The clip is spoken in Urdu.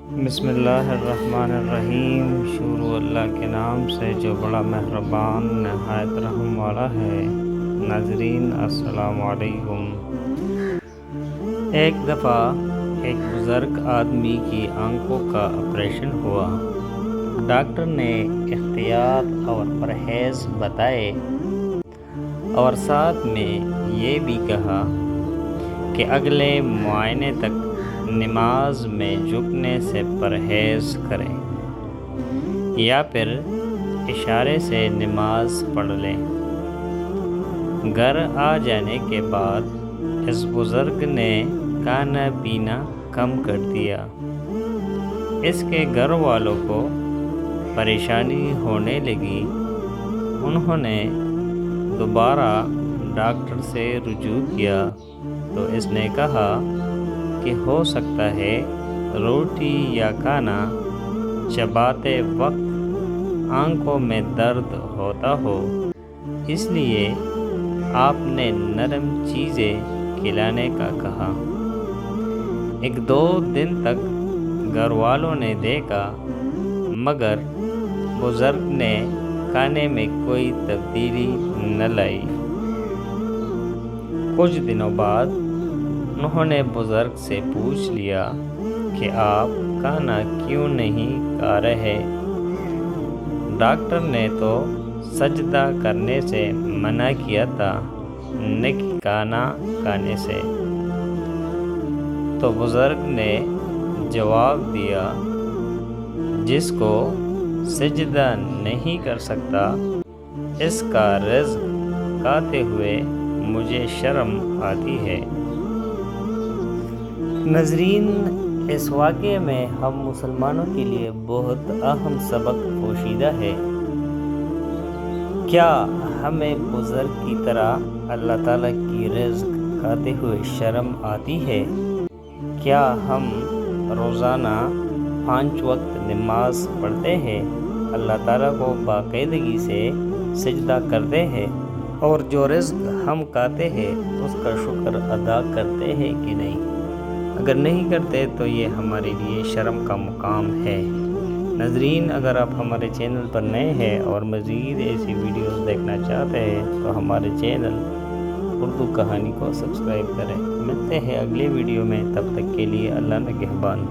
بسم اللہ الرحمن الرحیم۔ شروع اللہ کے نام سے جو بڑا مہربان نہایت رحم والا ہے۔ ناظرین السلام علیکم۔ ایک دفعہ ایک بزرگ آدمی کی آنکھوں کا آپریشن ہوا۔ ڈاکٹر نے احتیاط اور پرہیز بتائے اور ساتھ میں یہ بھی کہا کہ اگلے معائنے تک نماز میں جھکنے سے پرہیز کریں یا پھر اشارے سے نماز پڑھ لیں۔ گھر آ جانے کے بعد اس بزرگ نے کھانا پینا کم کر دیا۔ اس کے گھر والوں کو پریشانی ہونے لگی۔ انہوں نے دوبارہ ڈاکٹر سے رجوع کیا تو اس نے کہا کہ ہو سکتا ہے روٹی یا کھانا چباتے وقت آنکھوں میں درد ہوتا ہو، اس لیے آپ نے نرم چیزیں کھلانے کا کہا۔ 1-2 دن تک گھر والوں نے دیکھا مگر بزرگ نے کھانے میں کوئی تبدیلی نہ لائی۔ کچھ دنوں بعد انہوں نے بزرگ سے پوچھ لیا کہ آپ کھانا کیوں نہیں کھا رہے؟ ڈاکٹر نے تو سجدہ کرنے سے منع کیا تھا، نہ کہ کھانا کھانے سے۔ تو بزرگ نے جواب دیا، جس کو سجدہ نہیں کر سکتا اس کا رزق کھاتے ہوئے مجھے شرم آتی ہے۔ ناظرین، اس واقعے میں ہم مسلمانوں کے لیے بہت اہم سبق پوشیدہ ہے۔ کیا ہمیں بزرگ کی طرح اللہ تعالیٰ کی رزق کھاتے ہوئے شرم آتی ہے؟ کیا ہم روزانہ 5 وقت نماز پڑھتے ہیں، اللہ تعالیٰ کو باقاعدگی سے سجدہ کرتے ہیں اور جو رزق ہم کھاتے ہیں اس کا شکر ادا کرتے ہیں کہ نہیں؟ اگر نہیں کرتے تو یہ ہمارے لیے شرم کا مقام ہے۔ ناظرین، اگر آپ ہمارے چینل پر نئے ہیں اور مزید ایسی ویڈیوز دیکھنا چاہتے ہیں تو ہمارے چینل اردو کہانی کو سبسکرائب کریں۔ ملتے ہیں اگلے ویڈیو میں، تب تک کے لیے اللہ نگہبان۔